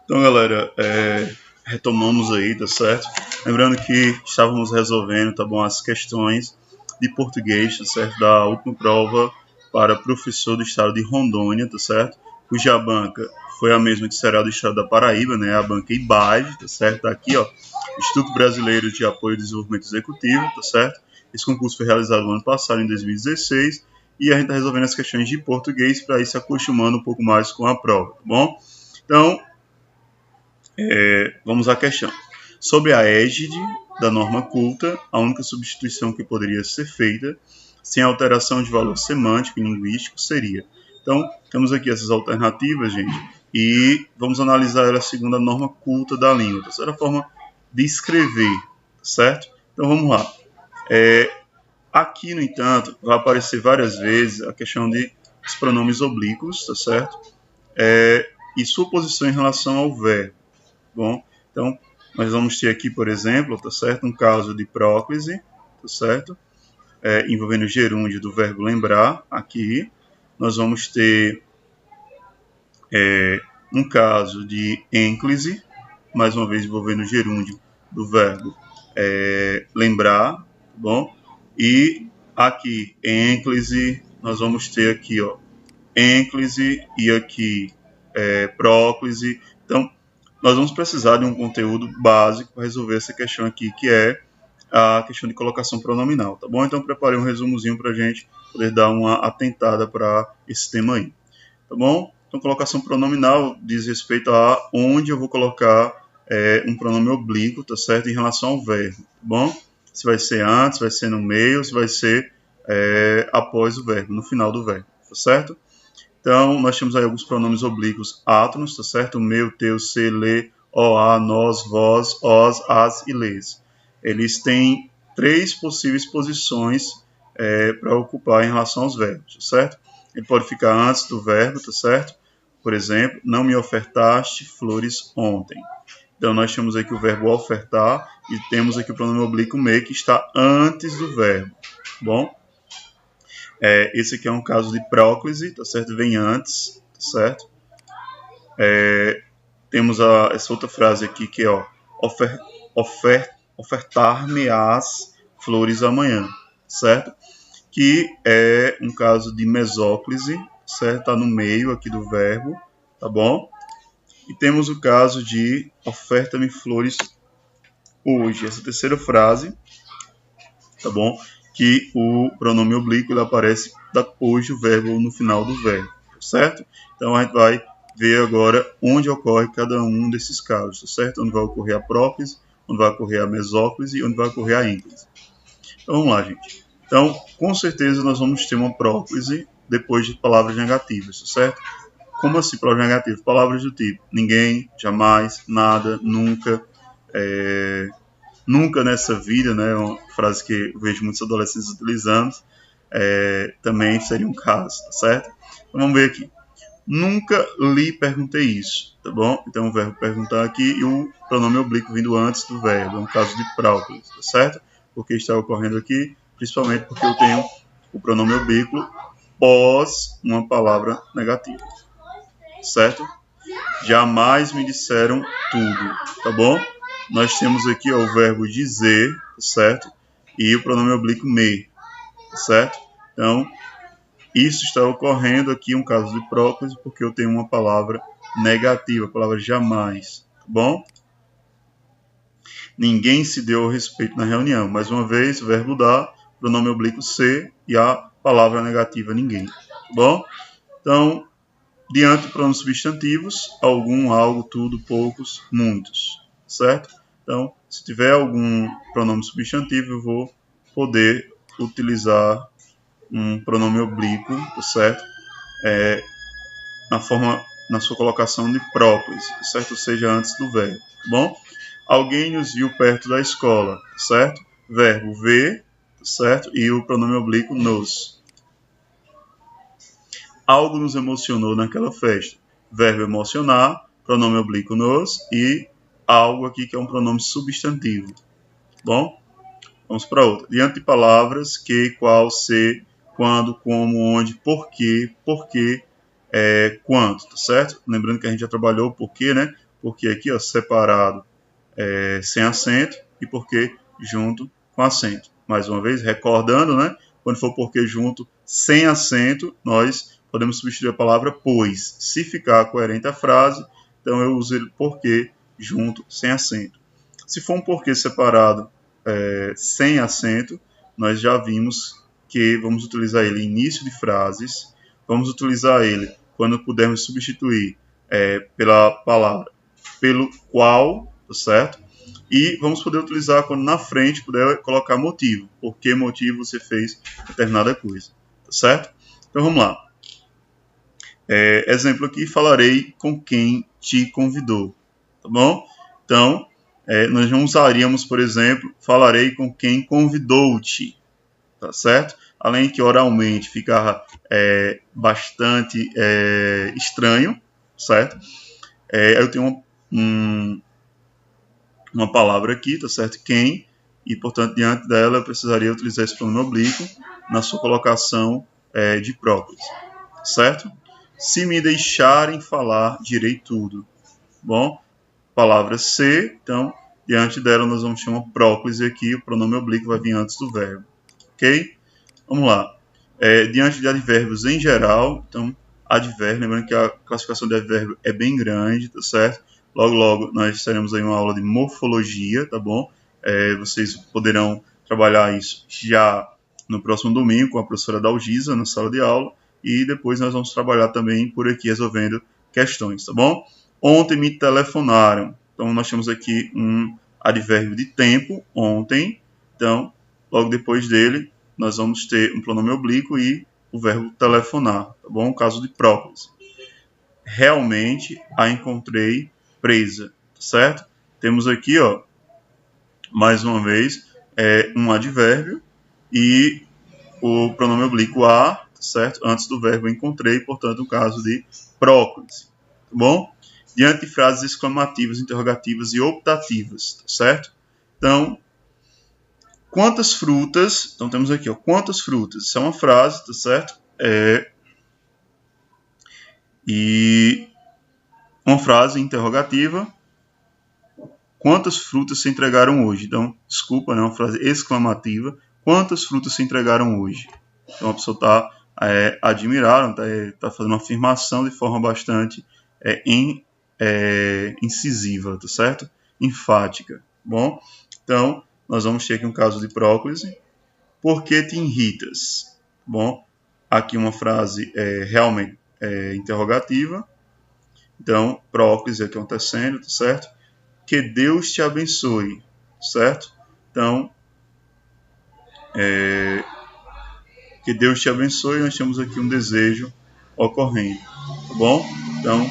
Então, galera, retomamos aí, tá certo? Lembrando que estávamos resolvendo, tá bom, as questões de português, tá certo? Da última prova para professor do estado de Rondônia, tá certo? Cuja banca foi a mesma que será do estado da Paraíba, né? A banca IBAGE, tá certo? Tá aqui, ó, Instituto Brasileiro de Apoio ao Desenvolvimento Executivo, tá certo? Esse concurso foi realizado no ano passado, em 2016, e a gente está resolvendo as questões de português para ir se acostumando um pouco mais com a prova, tá bom? Então, vamos à questão. Sob a égide da norma culta, a única substituição que poderia ser feita, sem alteração de valor semântico e linguístico, seria. Então, temos aqui essas alternativas, gente, e vamos analisar ela segundo a norma culta da língua. Essa é a forma de escrever, certo? Então, vamos lá. Aqui, no entanto, vai aparecer várias vezes a questão dos pronomes oblíquos, tá certo? E sua posição em relação ao verbo. Bom, então, nós vamos ter aqui, por exemplo, tá certo? Um caso de próclise, tá certo? Envolvendo o gerúndio do verbo lembrar, aqui. Nós vamos ter um caso de ênclise, mais uma vez envolvendo o gerúndio do verbo lembrar, tá bom? E aqui, ênclise, nós vamos ter aqui, ó, ênclise e aqui próclise. Então, nós vamos precisar de um conteúdo básico para resolver essa questão aqui, que é a questão de colocação pronominal, tá bom? Então, preparei um resumozinho para a gente poder dar uma atentada para esse tema aí, tá bom? Então, colocação pronominal diz respeito a onde eu vou colocar um pronome oblíquo, tá certo? Em relação ao verbo, tá bom? Se vai ser antes, vai ser no meio, se vai ser após o verbo, no final do verbo, tá certo? Então, nós temos aí alguns pronomes oblíquos átonos, tá certo? O meu, teu, se, lê, o, a, nós, vós, os, as e lês. Eles têm 3 possíveis posições para ocupar em relação aos verbos, tá certo? Ele pode ficar antes do verbo, tá certo? Por exemplo, não me ofertaste flores ontem. Então, nós temos aqui o verbo ofertar e temos aqui o pronome oblíquo me, que está antes do verbo, tá bom? Esse aqui é um caso de próclise, tá certo? Vem antes, tá certo? Temos essa outra frase aqui que é, ó, ofertar-me-ás flores amanhã, certo? Que é um caso de mesóclise, certo? Está no meio aqui do verbo, tá bom? E temos o caso de oferta-me flores hoje. Essa terceira frase, tá bom? Que o pronome oblíquo ele aparece depois do verbo ou no final do verbo, certo? Então a gente vai ver agora onde ocorre cada um desses casos, certo? Onde vai ocorrer a próclise, onde vai ocorrer a mesóclise e onde vai ocorrer a ênclise. Então vamos lá, gente. Então, com certeza nós vamos ter uma próclise depois de palavras negativas, certo? Como assim palavras negativas? Palavras do tipo ninguém, jamais, nada, nunca, nunca nessa vida, né? Uma frase que eu vejo muitos adolescentes utilizando, também seria um caso, tá certo? Então vamos ver aqui. Nunca lhe perguntei isso, tá bom? Então o verbo perguntar aqui e o pronome oblíquo vindo antes do verbo, é um caso de próclise, tá certo? Porque está ocorrendo aqui, principalmente porque eu tenho o pronome oblíquo pós uma palavra negativa, certo? Jamais me disseram tudo, tá bom? Nós temos aqui, ó, o verbo dizer, certo? E o pronome oblíquo me, certo? Então, isso está ocorrendo aqui, um caso de próclise, porque eu tenho uma palavra negativa, a palavra jamais, tá bom? Ninguém se deu ao respeito na reunião. Mais uma vez, o verbo dar, pronome oblíquo ser e a palavra negativa ninguém, tá bom? Então, diante de pronomes substantivos, algum, algo, tudo, poucos, muitos, certo? Então, se tiver algum pronome substantivo, eu vou poder utilizar um pronome oblíquo, certo? Na sua colocação de próclise, certo? Ou seja, antes do verbo, tá bom? Alguém nos viu perto da escola, certo? Verbo ver, certo? E o pronome oblíquo nos. Algo nos emocionou naquela festa. Verbo emocionar, pronome oblíquo nos e algo aqui que é um pronome substantivo. Bom, vamos para outra. Diante de palavras que, qual, se, quando, como, onde, porquê, quanto, tá certo? Lembrando que a gente já trabalhou o porquê, né? porque aqui, ó, separado sem acento e porque junto com acento. Mais uma vez, recordando, né? Quando for porque junto sem acento, nós podemos substituir a palavra pois. Se ficar coerente a frase, então eu uso ele porque junto sem acento. Se for um porquê separado sem acento, nós já vimos que vamos utilizar ele em início de frases, vamos utilizar ele quando pudermos substituir pela palavra pelo qual, tá certo? E vamos poder utilizar quando na frente puder colocar motivo. Por que motivo você fez determinada coisa, tá certo? Então vamos lá. Exemplo aqui, falarei com quem te convidou, tá bom? Então, nós não usaríamos, por exemplo, falarei com quem convidou-te, tá certo? Além que oralmente ficava bastante estranho, certo? Eu tenho uma palavra aqui, tá certo? Quem, e portanto diante dela eu precisaria utilizar esse pronome oblíquo na sua colocação de próclise, certo? Se me deixarem falar, direi tudo. Bom, palavra se, então diante dela nós vamos ter uma próclise aqui, o pronome oblíquo vai vir antes do verbo, ok? Vamos lá. Diante de advérbios em geral, então advérbio, lembrando que a classificação de advérbio é bem grande, tá certo? Logo, logo, nós teremos aí uma aula de morfologia, tá bom? Vocês poderão trabalhar isso já no próximo domingo com a professora Dalgisa, na sala de aula. E depois nós vamos trabalhar também por aqui resolvendo questões, tá bom? Ontem me telefonaram. Então, nós temos aqui um advérbio de tempo, ontem. Então, logo depois dele, nós vamos ter um pronome oblíquo e o verbo telefonar, tá bom? Caso de próclise. Realmente a encontrei presa, tá certo? Temos aqui, ó, mais uma vez, um advérbio e o pronome oblíquo a, tá certo? Antes do verbo encontrei, portanto, um caso de próclise, tá bom? Diante de frases exclamativas, interrogativas e optativas, tá certo? Então, quantas frutas, então temos aqui, ó, quantas frutas, isso é uma frase, tá certo? E uma frase interrogativa, quantas frutas se entregaram hoje? Então, desculpa, né, uma frase exclamativa, quantas frutas se entregaram hoje? Então, a pessoa está admirada, está fazendo uma afirmação de forma bastante incisiva, tá certo? Enfática, bom? Então, nós vamos ter aqui um caso de próclise. Por que te irritas? Bom, aqui uma frase realmente interrogativa. Então, próclise aqui acontecendo, tá certo? Que Deus te abençoe, certo? Então, que Deus te abençoe, nós temos aqui um desejo ocorrendo, tá bom? Então,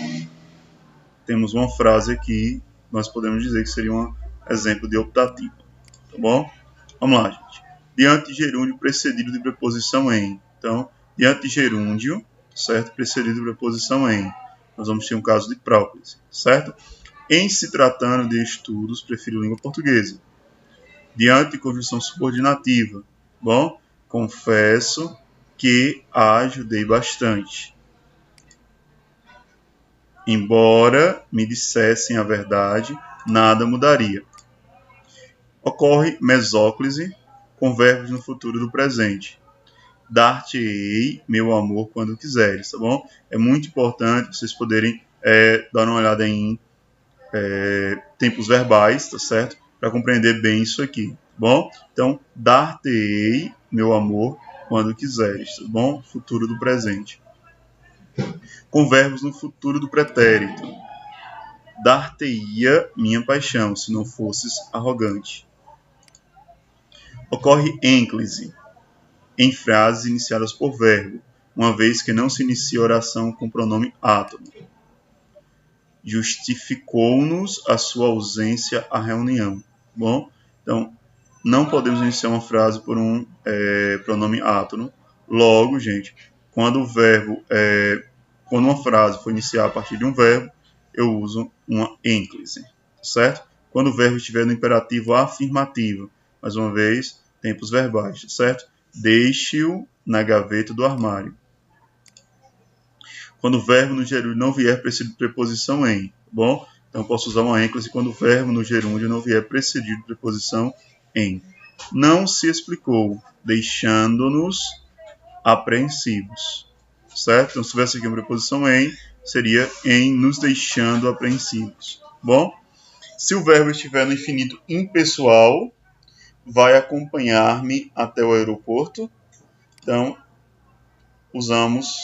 temos uma frase aqui, nós podemos dizer que seria um exemplo de optativa, tá bom? Vamos lá, gente. Diante de gerúndio precedido de preposição em. Então, diante de gerúndio, certo? Precedido de preposição em. Nós vamos ter um caso de próclise, certo? Em se tratando de estudos, prefiro língua portuguesa. Diante de conjunção subordinativa, bom? Confesso que a ajudei bastante. Embora me dissessem a verdade, nada mudaria. Ocorre mesóclise com verbos no futuro do presente. Dar-te-ei, meu amor, quando quiseres, tá bom? É muito importante vocês poderem dar uma olhada em tempos verbais, tá certo? Para compreender bem isso aqui, tá bom? Então, dar-te-ei, meu amor, quando quiseres, tá bom? Futuro do presente. Com verbos no futuro do pretérito. Dar-te-ia minha paixão, se não fosses arrogante. Ocorre ênclise em frases iniciadas por verbo, uma vez que não se inicia a oração com pronome átono. Justificou-nos a sua ausência à reunião. Bom, então, não podemos iniciar uma frase por um pronome átono. Logo, gente, quando uma frase for iniciar a partir de um verbo, eu uso uma ênclise, certo? Quando o verbo estiver no imperativo afirmativo, mais uma vez, tempos verbais, certo? Deixe-o na gaveta do armário. Quando o verbo no gerúndio não vier precedido de preposição em, bom? Então, posso usar uma ênclise quando o verbo no gerúndio não vier precedido de preposição em. Não se explicou, deixando-nos apreensivos. Certo? Então, se tivesse aqui uma preposição em, seria em nos deixando apreensivos. Bom? Se o verbo estiver no infinito impessoal, vai acompanhar-me até o aeroporto. Então, usamos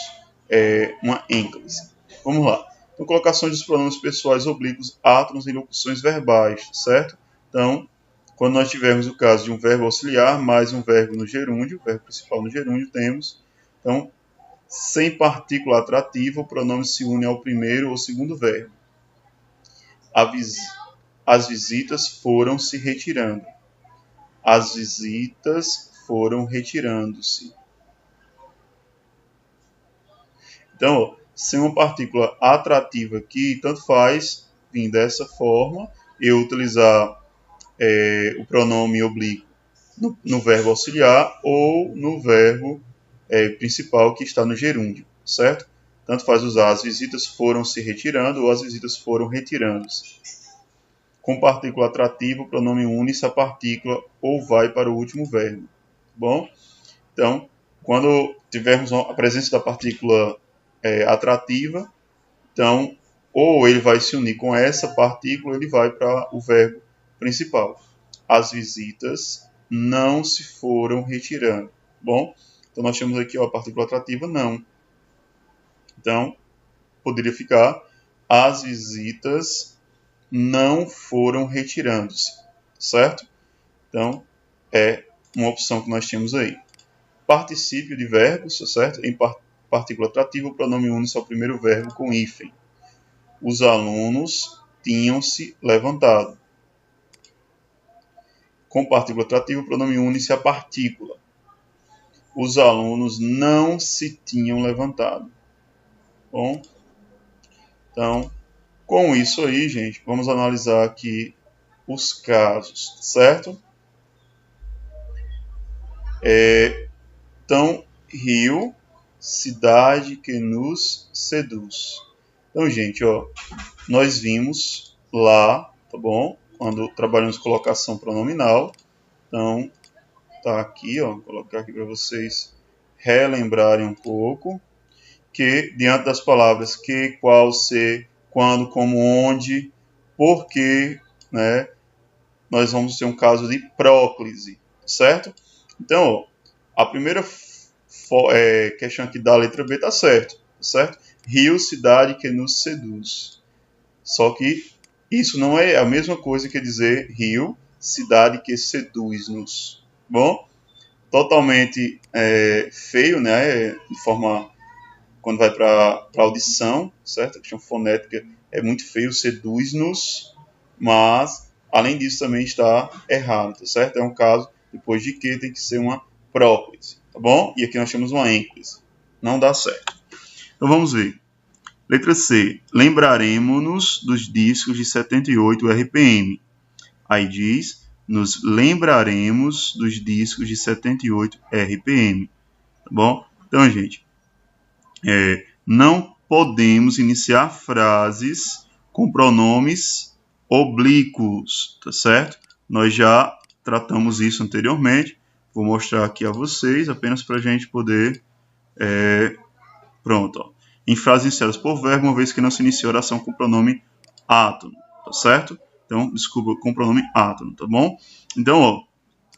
uma ênclise. Vamos lá. Então, colocação dos pronomes pessoais oblíquos, átonos em locuções verbais, certo? Então, quando nós tivermos o caso de um verbo auxiliar mais um verbo no gerúndio, o verbo principal no gerúndio, temos, então, sem partícula atrativa, o pronome se une ao primeiro ou segundo verbo. As visitas foram se retirando. As visitas foram retirando-se. Então, sem uma partícula atrativa aqui, tanto faz vir dessa forma, eu utilizar o pronome oblíquo no verbo auxiliar ou no verbo principal que está no gerúndio, certo? Tanto faz usar as visitas foram se retirando ou as visitas foram retirando-se. Com partícula atrativa, o pronome une-se à partícula ou vai para o último verbo. Bom? Então, quando tivermos a presença da partícula atrativa, então, ou ele vai se unir com essa partícula, ele vai para o verbo principal. As visitas não se foram retirando. Bom? Então, nós temos aqui a partícula atrativa não. Então, poderia ficar as visitas não foram retirando-se, certo? Então, é uma opção que nós temos aí. Particípio de verbos, certo? Em partícula atrativa, o pronome une-se ao primeiro verbo com hífen. Os alunos tinham se levantado. Com partícula atrativa, o pronome une-se à partícula. Os alunos não se tinham levantado. Bom, então, com isso aí, gente, vamos analisar aqui os casos, certo? Então, Rio, cidade que nos seduz. Então, gente, ó, nós vimos lá, tá bom? Quando trabalhamos colocação pronominal. Então, tá aqui, ó, vou colocar aqui para vocês relembrarem um pouco. Que, diante das palavras que, qual, se, quando, como, onde, porquê, né, nós vamos ter um caso de próclise, certo? Então, ó, a primeira questão aqui da letra B está certo? Rio, cidade que nos seduz. Só que isso não é a mesma coisa que dizer Rio, cidade que seduz-nos. Bom, totalmente feio, né? De forma, quando vai para audição, certo? A questão fonética é muito feio, seduz-nos, mas, além disso, também está errado, tá certo? É um caso, depois de que tem que ser uma próclise, tá bom? E aqui nós temos uma ênclise. Não dá certo. Então, vamos ver. Letra C. Lembraremos-nos dos discos de 78 RPM. Aí diz, nos lembraremos dos discos de 78 RPM. Tá bom? Então, gente, não podemos iniciar frases com pronomes oblíquos, tá certo? Nós já tratamos isso anteriormente. Vou mostrar aqui a vocês, apenas para a gente poder... Pronto, ó. Em frases iniciadas por verbo, uma vez que não se inicia a oração com o pronome átono, tá certo? Então, desculpa, com o pronome átono, tá bom? Então, ó,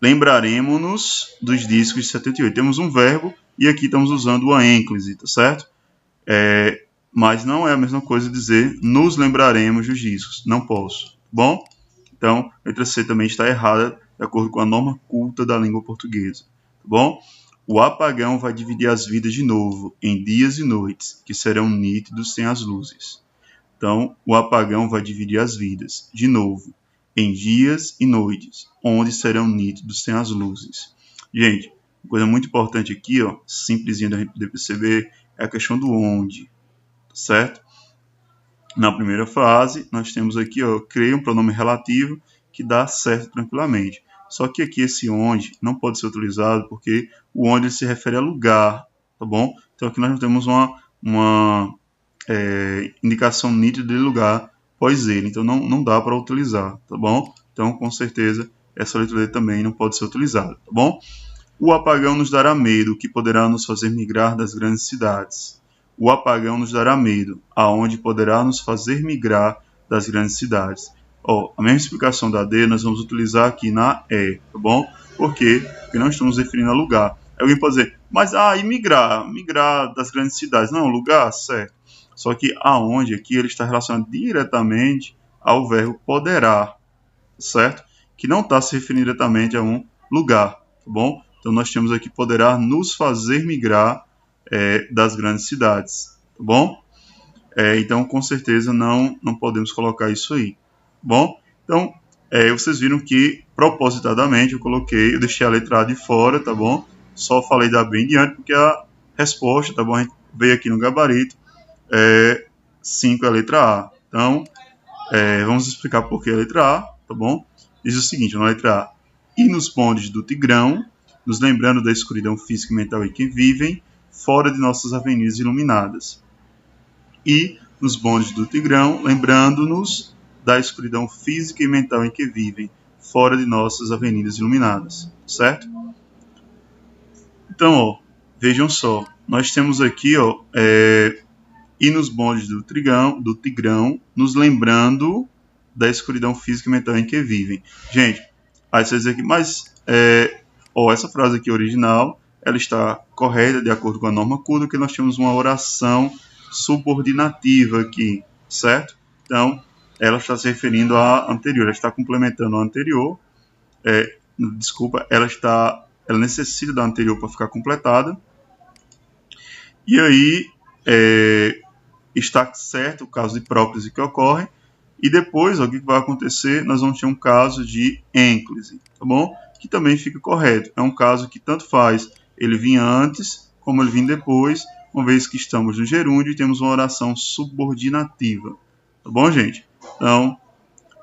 lembraremos-nos dos discos de 78. Temos um verbo e aqui estamos usando a ênclise, tá certo? Mas não é a mesma coisa dizer nos lembraremos dos discos. Não posso, tá bom? Então, a letra C também está errada, de acordo com a norma culta da língua portuguesa, tá bom? O apagão vai dividir as vidas de novo, em dias e noites, que serão nítidos sem as luzes. Então, o apagão vai dividir as vidas, de novo, em dias e noites, onde serão nítidos sem as luzes. Gente, uma coisa muito importante aqui, ó, simplesinha da gente poder perceber, é a questão do onde, certo? Na primeira frase, nós temos aqui, ó, creio um pronome relativo que dá certo tranquilamente. Só que aqui esse onde não pode ser utilizado porque o onde se refere a lugar, tá bom? Então aqui nós temos uma indicação nítida de lugar após ele. Então, não dá para utilizar, tá bom? Então, com certeza, essa letra D também não pode ser utilizada, tá bom? O apagão nos dará medo, que poderá nos fazer migrar das grandes cidades. O apagão nos dará medo, aonde poderá nos fazer migrar das grandes cidades. A mesma explicação da D nós vamos utilizar aqui na E, tá bom? Por quê? Porque não estamos referindo a lugar. Alguém pode dizer, mas e migrar? Migrar das grandes cidades. Não, lugar, certo. Só que aonde aqui ele está relacionado diretamente ao verbo poderá, certo? Que não está se referindo diretamente a um lugar, tá bom? Então nós temos aqui poderá nos fazer migrar das grandes cidades, tá bom? Então com certeza não podemos colocar isso aí, tá bom? Então vocês viram que propositadamente eu deixei a letra A de fora, tá bom? Só falei da B em diante porque a resposta, tá bom? A gente veio aqui no gabarito, 5 é a letra A. Então vamos explicar por que a letra A, tá bom? Diz o seguinte, na letra A, e nos bondes do Tigrão, nos lembrando da escuridão física e mental em que vivem, fora de nossas avenidas iluminadas. E nos bondes do Tigrão, lembrando-nos da escuridão física e mental em que vivem, fora de nossas avenidas iluminadas, certo? Então, vejam só, nós temos aqui, e nos bondes do Tigrão, nos lembrando da escuridão física e mental em que vivem. Gente, aí vocês dizem aqui, mas essa frase aqui original, ela está correta de acordo com a norma CUDA, que nós temos uma oração subordinativa aqui, certo? Então, ela está se referindo à anterior, ela está complementando a anterior. Ela necessita da anterior para ficar completada. E aí, está certo o caso de próclise que ocorre. E depois, o que vai acontecer? Nós vamos ter um caso de ênclise, tá bom? Que também fica correto. É um caso que tanto faz ele vir antes, como ele vir depois, uma vez que estamos no gerúndio e temos uma oração subordinativa. Tá bom, gente? Então,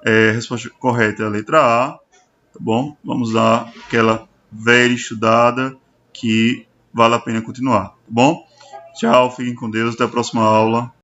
a resposta correta é a letra A, tá bom? Vamos lá, aquela velha estudada que vale a pena continuar, tá bom? Tchau, fiquem com Deus, até a próxima aula.